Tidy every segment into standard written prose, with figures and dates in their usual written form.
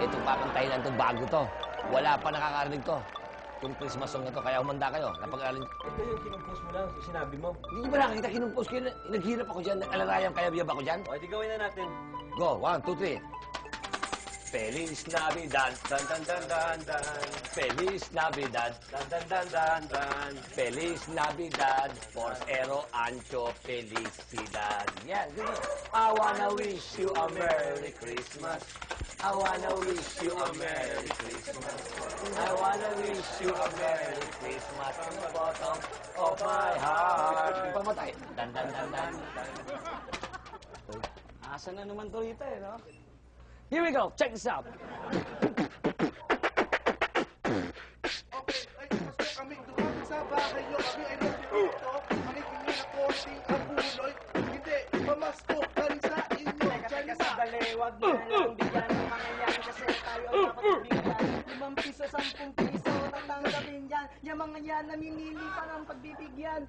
itong kakantahin na itong bago to. Wala pa nakakarinig to. Itong Christmas song na to, kaya humanda kayo. Napag-alin... Ito yung kinumpos mo lang, yung sinabi mo. Hindi ko ba nakita kinumpos ko yun? Naghirap ako dyan, nag-alarayang kayab-yab ako dyan. O, di gawin na natin. Go, 1, 2, 3. Feliz Navidad, dan dan dan dan dan. Feliz Navidad, dan dan dan dan dan. Feliz Navidad, Porcero Ancho Felicidad. Yeah, good. I wanna wish you a Merry Christmas. I wanna wish you a Merry Christmas. I wanna wish you a Merry Christmas from the bottom of my heart. Pamatay. Dan dan dan dan. Asa na naman to rito eh, no? Here we go. Check this out. Okay, ay gusto kami dumami sa bahay nyo. Kami ay nandito. Makikingi na konting abuloy. Hindi, pamasko pa rin sa inyo. Teka, sandali. Huwag mo na lang bigyan ng mga yan kasi tayo ay dapat bigyan. 5 piso, 10 piso, tatanggapin yan. Yung mga yan, namimili pa ng pagbibigyan.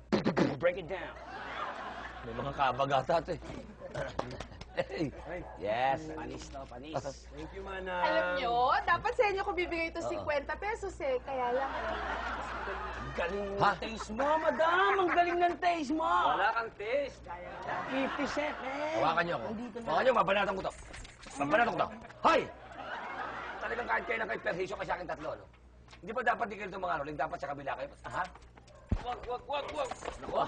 Break it down. May mga kabagata ito eh. Yes. Panis to, panis. Thank you, Mana. Alam nyo, dapat sa inyo ko bibigay ito 50 pesos eh. Kaya lang, Galing Ha? ng taste mo, madam. Ang galing ng taste mo. Wala kang taste. 50 cent, man. Hawakan niyo ako. Nandito na. Hawakan niyo, babanatan ko to. Babanatan ko to. Hoy! Talagang kahit kayo na kay perhisyo kasi akin tatlo, no? Hindi ba dapat di kayo itong mga ano? Dapat sa kabila kayo? Ha? Wag. Naku.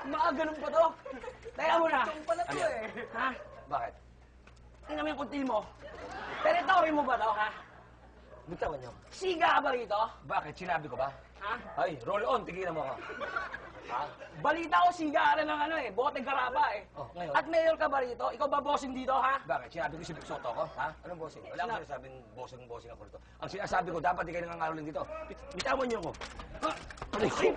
Mga ganun pa to. Teka muna. Itong pala to Ano yan? eh. Ha? Bakit? Tingnan mo yung kunti mo. Territory mo ba to, ha? Bitawan niyo. Siga ka ba rito? Bakit? Sinabi ko ba? Ha? Ay, roll on. Tigilan mo ako. Ha? Balita ko siga ka ng ano eh. Bote garapa eh. Oh, ngayon? At mayor ka ba rito? Ikaw ba bossing dito, ha? Bakit? Sinabi ko si Soto ko? Ha? Anong bossing? Wala akong sinasabing bossing ako rito. Ang sinasabi ko, dapat di kayo nangangaroling dito. Bitawan niyo ako. Ha? Aray ko!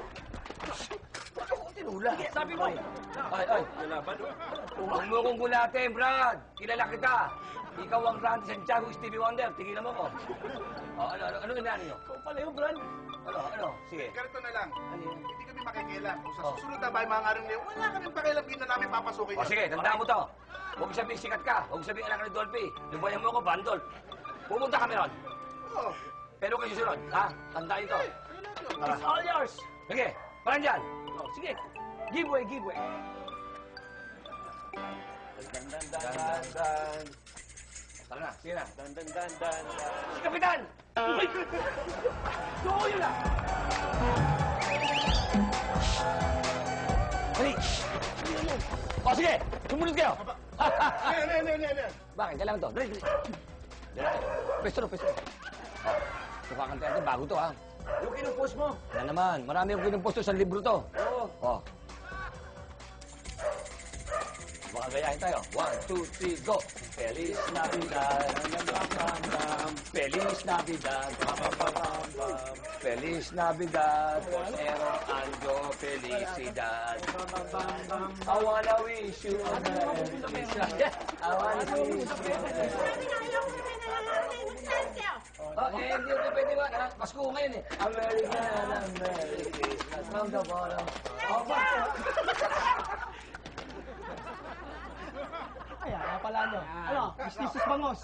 Ba't ako tinula? Sige, sabi mo. Ay. Lalaban, oh. Huwag mo kong gulatin, Brad. Kilala kita. Ikaw ang Randy Santiago, Stevie Wonder. Tigilan mo ko. Oh, ano inaano niyo? Ikaw pala yung brand. Ano? Sige. ganito na lang. Ano yun? Hindi kami makikialam. Kung sa Oh. susunod na bahay mga araw niyo, wala kaming pakialam. Hindi na namin papasukin O yun. sige, tandaan mo to. Huwag sabihin sikat ka. Huwag sabihin anak ni Dolphy. Lubayan mo ako, Bandol. Pumunta kami ron. Oo. Pero kayo susunod, ha? Tandaan ito. It's all yours. Sige, parang dyan. Oh, sige. Giveaway. Dan. Tara na, sige na. Dan. Si Kapitan! Oo, yun lang. Dali! O sige, sumunod kayo. Ayan. Bakit? Kailangan to. Dali. Pwesto. O, ito kakanta ito. Bago to, ha? Yung kinumpos mo. Yan naman. Marami akong pinumposto sa libro to. Oo. O. Mga gayahin tayo. 1, 2, 3, go! Feliz Navidad. Feliz Navidad. Feliz Navidad. Porcero Anjo Felicidad. I wanna wish you a Merry Christmas. I wanna wish you a hindi ko pwede ba? Pasko ngayon eh. A Merry Christmas from the bottom of my heart. Kaya pala nyo. Ano? Mistis bangos.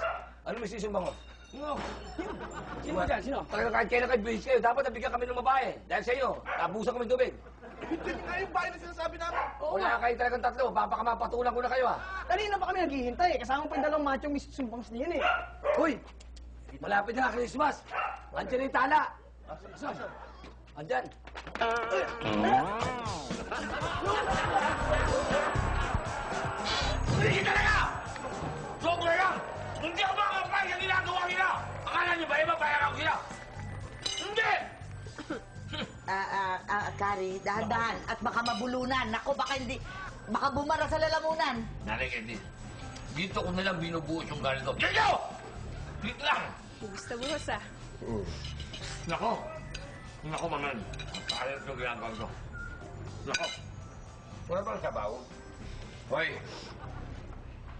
Ano may sisong bango? No. Sino ba dyan? Sino? Talaga kahit kailan kayo bihis kayo, dapat nabigyan kami ng babae. Dahil sa iyo, nabusan kami ng tubig. Hindi nga yung bahay na sinasabi namin. Wala kayo talagang tatlo, baka mapatulan ko na kayo ha. Kanina pa kami naghihintay. Kasama pa yung dalawang machong mistis bangos na yun eh. Hoy! Malapit na ang Christmas. Andiyan na yung tala. Andyan. Hindi talaga! Sobra lang! Hindi ako makakapay sa ginagawa nila! Akala niyo ba iba bayaran ko sila? Hindi! Kari, dahan-dahan. At baka mabulunan. Naku, baka bumara sa lalamunan. Nanay Candy, dito ko nalang binubuhos yung ganito. Dito! Dito lang! buhos ah. Nako! Nako, maman. Kaya ito ginagawa ko. Nako. Wala ba ang sabaw? Hoy,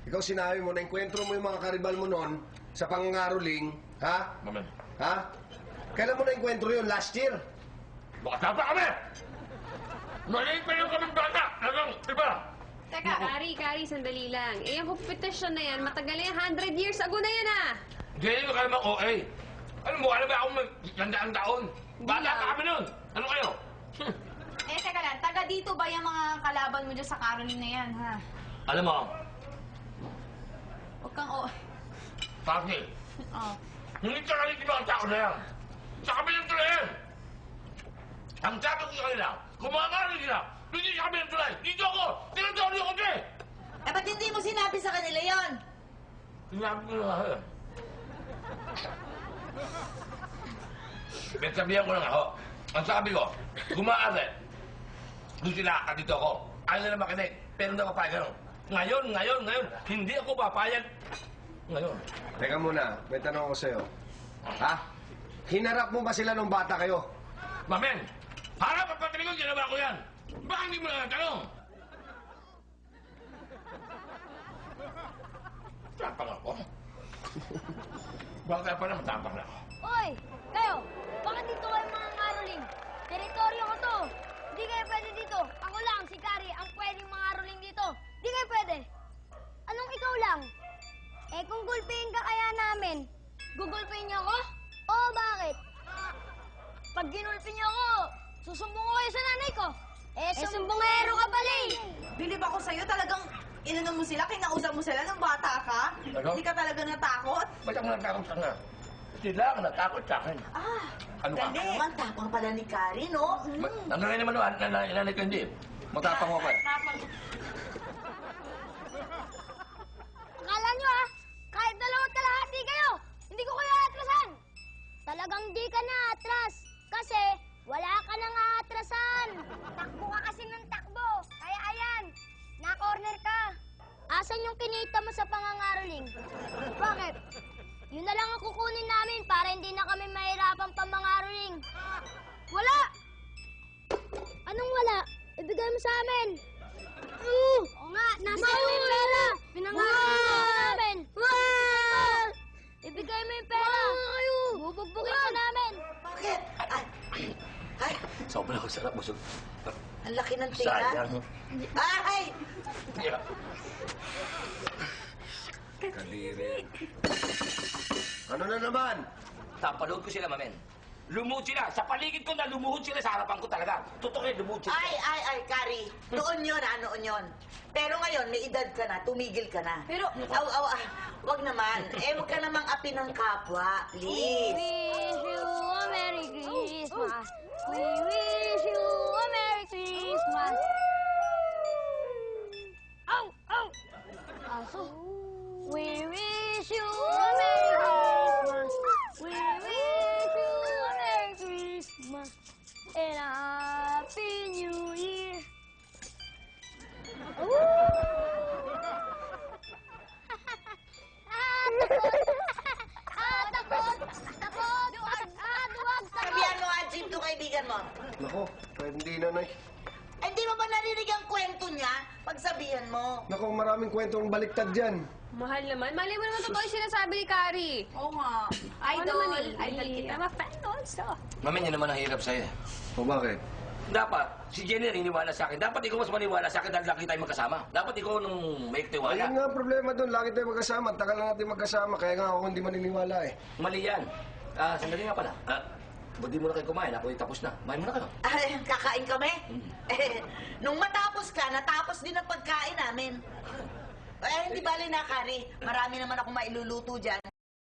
ikaw sinabi mo na enkwentro mo yung mga karibal mo noon sa pangangaroling, ha? Maman. Ha? Kailan mo na enkwentro yun? Last year? Baka tapa kami! Maliit pa yung kaming bata! Hanggang, iba! Teka, Kari, sandali lang. Eh, yung competition na yan, matagal na yan. 100 years ago na yan, ah! Hindi ka naman OA. Alam mo, alam ba akong magandaan taon? Bata lang. pa kami nun. Ano kayo? Eh, teka lang, taga dito ba yung mga kalaban mo dyan sa Caroline na yan, ha? Alam mo, Huwag kang o... Pati, Oh. hindi ka kalit yung mga tao na yan. Sa kabilang tulay yan. Ang sabi ko sa kanila, kumakaroon sila. Hindi sa kabilang tulay. Dito ako! Tinatawag ako dyan! Eh, ba't hindi mo sinabi sa kanila yon? Sinabi ko na nga yun. Sabihan ko na nga ho. Ang sabi ko, kumaari. Doon sila, dito ako. Ayaw nila makinig. Pero hindi ako papayag ano. Ngayon, hindi ako papayag. Ngayon. Teka muna, may tanong ako sa'yo. Ha? Hinarap mo ba sila nung bata kayo? Mamen, harap at patinig ko, ginawa ko yan. Baka hindi mo na natanong. Tapang ako. Bakit pa naman tapang na ako? Hoy! Kayo! Bakit dito kayo mga ngaruling? Teritoryo ko to! Hindi kayo pwede dito! Ako lang, si Kari, ang pwedeng mga ngaruling dito! Hindi kayo pwede! Anong ikaw lang? Eh kung gulpihin ka kaya namin, gugulpihin niyo ako? Oo, bakit? Pag ginulpi niyo ako, susumbong ko kayo sa nanay ko! Eh, sumbongero ka pala eh! Bilib ako sa'yo, talagang inano mo sila, kinausap mo sila nung bata ka. Ano? Hindi ka talaga natakot. Ba't ako natakot sa nga? Sila ang natakot sa akin. Ah, Ano ka? galing. Naman, tapang pala ni Kari, no? Ang nanay naman naman, nanay ko hindi. Matapang ako eh. Akala nyo ah, kahit dalawat kalahati kayo, hindi ko kayo atrasan. Talagang di ka na-atras kasi wala ka nang aatrasan. Takbo ka kasi ng takbo. Kaya ayan, na-corner ka. Asan yung kinita mo sa pangangaroling? Bakit? Yun na lang ang kukunin namin para hindi na kami mahirapan pamangaroling. Wala! Anong wala? Ibigay mo sa amin. Oo nga, nasa iyo yung pera. Pinangaroling namin. Ibigay mo yung pera. Bubugbugin ka namin. Bakit? Ay, Sobrang sarap, busog. ang laki ng tingnan. Sayang. Ay! Yeah. Kadiri. Ano na naman? Tapanood ko sila, mamen. Lumuhod sila. Sa paligid ko na lumuhod sila sa harapan ko talaga. Totoo yun, lumuhod sila. Ay, Kari. Noon yun. Pero ngayon, may edad ka na, tumigil ka na. Pero, Wag naman. Wag ka namang api ng kapwa. Please. Wish you a Merry Christmas. We wish you a Merry Christmas. Ow! Ow! Aso. We wish you a Merry Christmas. We wish you a Merry Christmas. And a Happy New Year. Takot! Duwag! Sabihan mo, Ajib, to kaibigan mo. Nako, hindi na, Nay. Ay, di mo ba narinig ang kwento niya? Pagsabihan mo. Nako, maraming kwentong baliktad dyan. Mahal naman. Mali mo naman totoo yung sinasabi ni Kari. oo nga. Idol, idol kita. I'm a fan also. Mamen, yun naman ang hirap sa'yo. O bakit? Dapat, si Jenny iniwala sa akin. Dapat ikaw mas maniwala sa akin dahil lagi tayo magkasama. Dapat ikaw nung may tiwala. Ayun nga ang problema doon. Lagi tayo magkasama. Ang tagal na natin magkasama. Kaya nga ako hindi maniniwala eh. Mali yan. Sandali nga pala. Buti mo na kayo kumain. Ako tapos na. Kumain mo na kayo. Ay, kakain kami? Nung matapos ka, natapos din ang pagkain namin. Hindi bali na, Kari. Marami naman ako mailuluto dyan.